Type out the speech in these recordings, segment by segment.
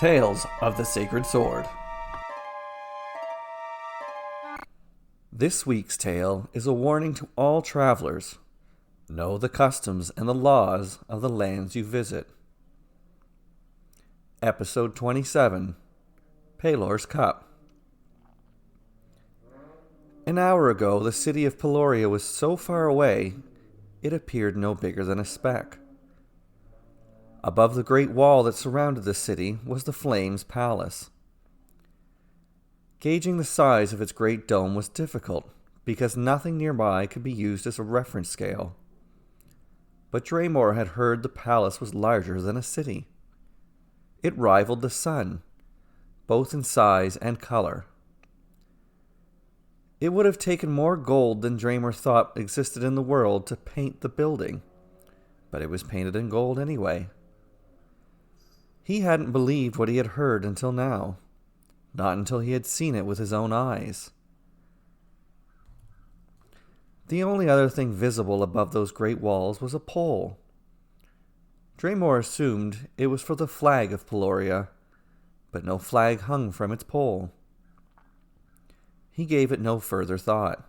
Tales of the Sacred Sword. This week's tale is a warning to all travelers. Know the customs and the laws of the lands you visit. Episode 27, Pelor's Cup. An hour ago, the city of Peloria was so far away, it appeared no bigger than a speck. Above the great wall that surrounded the city was the Flames Palace. Gauging the size of its great dome was difficult, because nothing nearby could be used as a reference scale. But Draymore had heard the palace was larger than a city. It rivaled the sun, both in size and color. It would have taken more gold than Draymore thought existed in the world to paint the building, but it was painted in gold anyway. He hadn't believed what he had heard until now, not until he had seen it with his own eyes. The only other thing visible above those great walls was a pole. Draymore assumed it was for the flag of Peloria, but no flag hung from its pole. He gave it no further thought.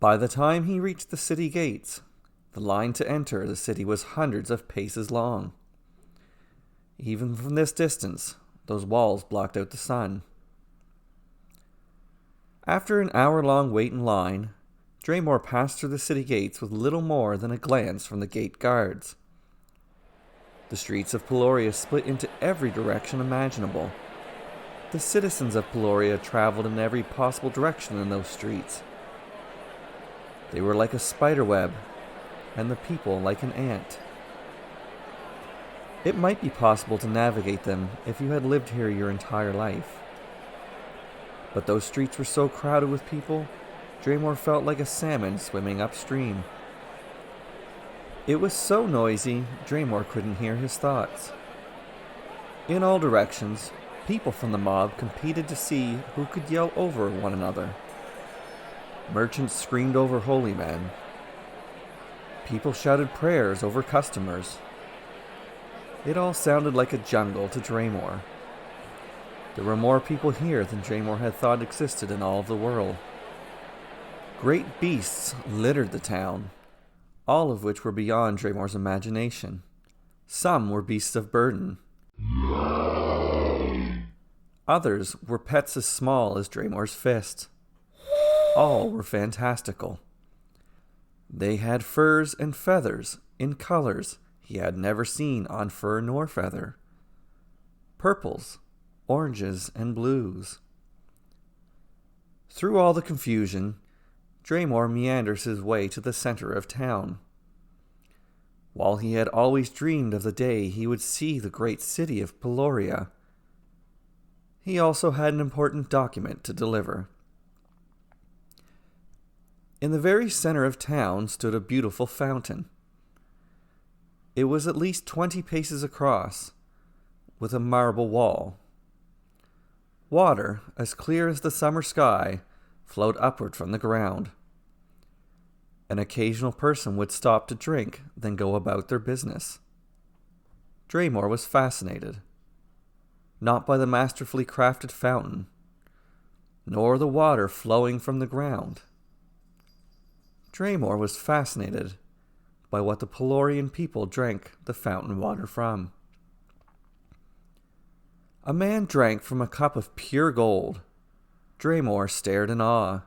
By the time he reached the city gates, the line to enter the city was hundreds of paces long. Even from this distance, those walls blocked out the sun. After an hour-long wait in line, Draymore passed through the city gates with little more than a glance from the gate guards. The streets of Peloria split into every direction imaginable. The citizens of Peloria traveled in every possible direction in those streets. They were like a spider web, and the people like an ant. It might be possible to navigate them if you had lived here your entire life. But those streets were so crowded with people, Draymore felt like a salmon swimming upstream. It was so noisy, Draymore couldn't hear his thoughts. In all directions, people from the mob competed to see who could yell over one another. Merchants screamed over holy men. People shouted prayers over customers. It all sounded like a jungle to Draymore. There were more people here than Draymore had thought existed in all of the world. Great beasts littered the town, all of which were beyond Draymore's imagination. Some were beasts of burden. Others were pets as small as Draymore's fist. All were fantastical. They had furs and feathers in colors he had never seen on fur nor feather. Purples, oranges, and blues. Through all the confusion, Draymore meanders his way to the center of town. While he had always dreamed of the day he would see the great city of Peloria, he also had an important document to deliver. In the very center of town stood a beautiful fountain. It was at least 20 paces across, with a marble wall. Water, as clear as the summer sky, flowed upward from the ground. An occasional person would stop to drink, then go about their business. Draymore was fascinated, not by the masterfully crafted fountain, nor the water flowing from the ground. Draymore was fascinated by what the Pelorian people drank the fountain water from. A man drank from a cup of pure gold. Draymore stared in awe.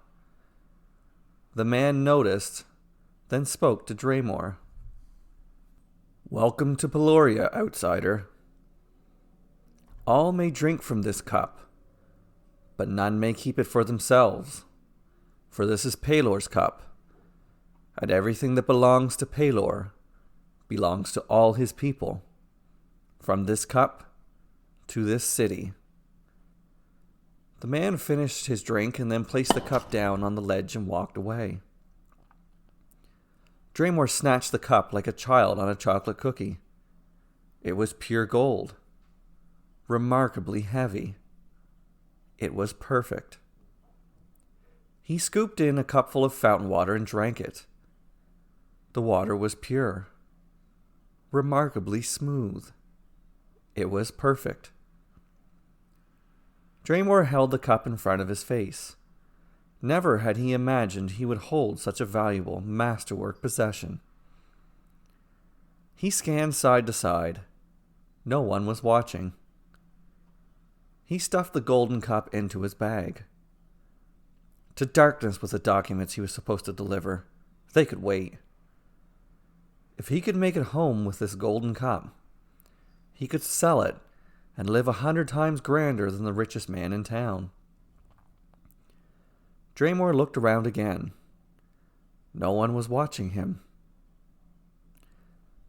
The man noticed, then spoke to Draymore. "Welcome to Peloria, outsider. All may drink from this cup, but none may keep it for themselves, for this is Pelor's cup. And everything that belongs to Pelor belongs to all his people, from this cup to this city." The man finished his drink and then placed the cup down on the ledge and walked away. Draymore snatched the cup like a child on a chocolate cookie. It was pure gold, remarkably heavy. It was perfect. He scooped in a cupful of fountain water and drank it. The water was pure, remarkably smooth. It was perfect. Draymore held the cup in front of his face. Never had he imagined he would hold such a valuable masterwork possession. He scanned side to side. No one was watching. He stuffed the golden cup into his bag. To darkness with the documents he was supposed to deliver. They could wait. If he could make it home with this golden cup, he could sell it and live 100 times grander than the richest man in town. Draymore looked around again. No one was watching him.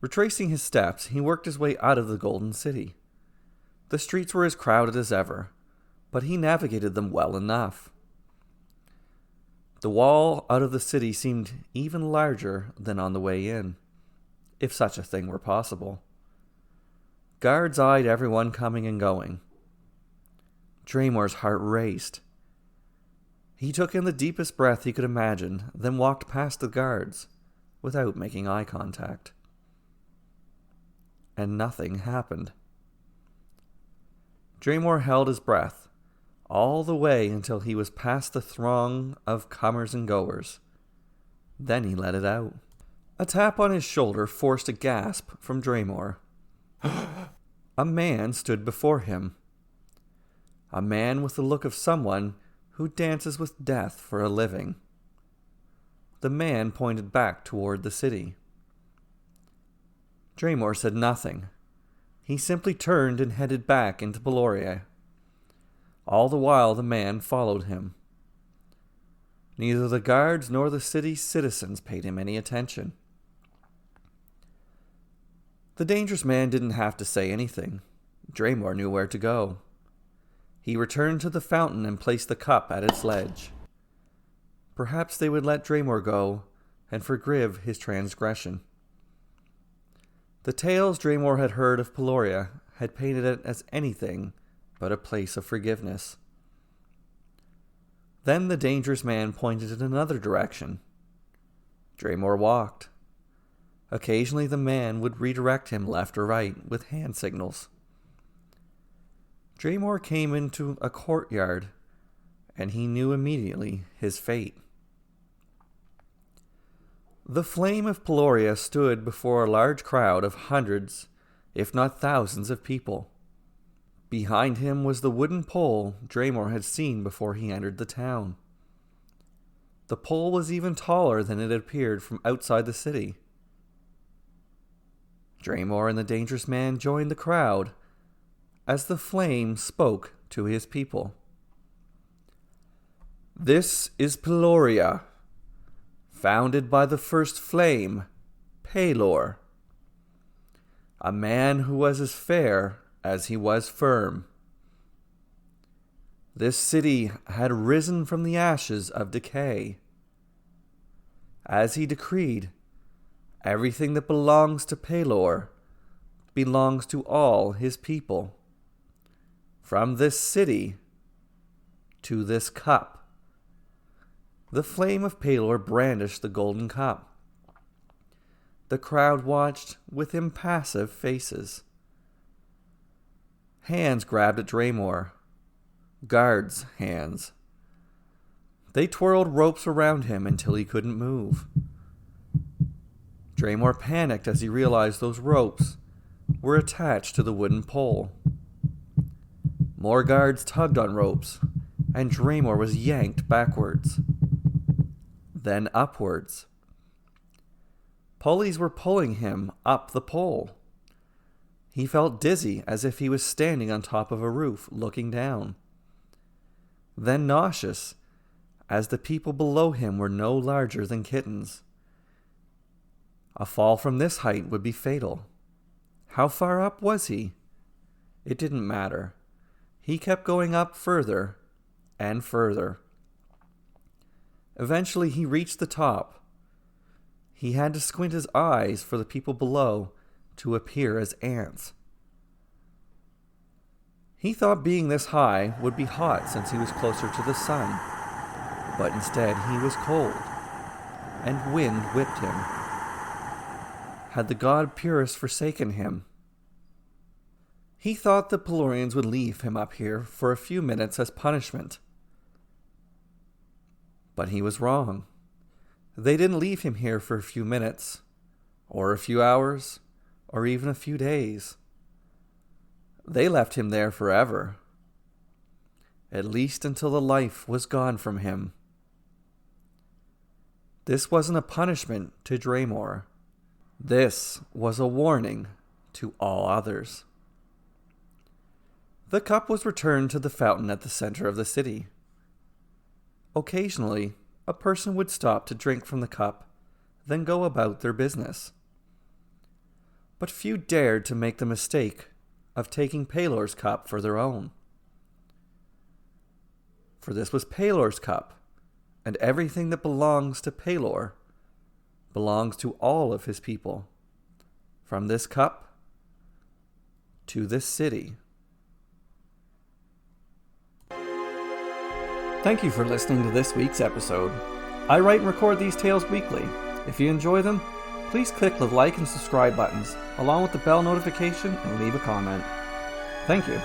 Retracing his steps, he worked his way out of the Golden City. The streets were as crowded as ever, but he navigated them well enough. The wall out of the city seemed even larger than on the way in, if such a thing were possible. Guards eyed everyone coming and going. Draymore's heart raced. He took in the deepest breath he could imagine, then walked past the guards without making eye contact. And nothing happened. Draymore held his breath all the way until he was past the throng of comers and goers. Then he let it out. A tap on his shoulder forced a gasp from Draymore. A man stood before him. A man with the look of someone who dances with death for a living. The man pointed back toward the city. Draymore said nothing. He simply turned and headed back into Pelor. All the while the man followed him. Neither the guards nor the city's citizens paid him any attention. The dangerous man didn't have to say anything. Draymore knew where to go. He returned to the fountain and placed the cup at its ledge. Perhaps they would let Draymore go and forgive his transgression. The tales Draymore had heard of Pelor had painted it as anything but a place of forgiveness. Then the dangerous man pointed in another direction. Draymore walked. Occasionally the man would redirect him left or right with hand signals. Draymore came into a courtyard, and he knew immediately his fate. The flame of Pelor stood before a large crowd of hundreds, if not thousands of people. Behind him was the wooden pole Draymore had seen before he entered the town. The pole was even taller than it appeared from outside the city. Draymore and the dangerous man joined the crowd as the flame spoke to his people. "This is Pelor, founded by the first flame, Pelor, a man who was as fair as he was firm. This city had risen from the ashes of decay. As he decreed, everything that belongs to Pelor belongs to all his people. From this city to this cup." The flame of Pelor brandished the golden cup. The crowd watched with impassive faces. Hands grabbed at Draymore. Guards' hands. They twirled ropes around him until he couldn't move. Draymore panicked as he realized those ropes were attached to the wooden pole. More guards tugged on ropes, and Draymore was yanked backwards, then upwards. Pulleys were pulling him up the pole. He felt dizzy as if he was standing on top of a roof looking down. Then nauseous as the people below him were no larger than kittens. A fall from this height would be fatal. How far up was he? It didn't matter. He kept going up further and further. Eventually he reached the top. He had to squint his eyes for the people below to appear as ants. He thought being this high would be hot since he was closer to the sun, but instead he was cold, and wind whipped him. Had the god Purus forsaken him? He thought the Pelorians would leave him up here for a few minutes as punishment. But he was wrong. They didn't leave him here for a few minutes, or a few hours, or even a few days. They left him there forever, at least until the life was gone from him. This wasn't a punishment to Draymore. This was a warning to all others. The cup was returned to the fountain at the center of the city. Occasionally, a person would stop to drink from the cup, then go about their business. But few dared to make the mistake of taking Pelor's cup for their own. For this was Pelor's cup, and everything that belongs to Pelor belongs to all of his people, from this cup to this city. Thank you for listening to this week's episode. I write and record these tales weekly. If you enjoy them, please click the like and subscribe buttons, along with the bell notification, and leave a comment. Thank you.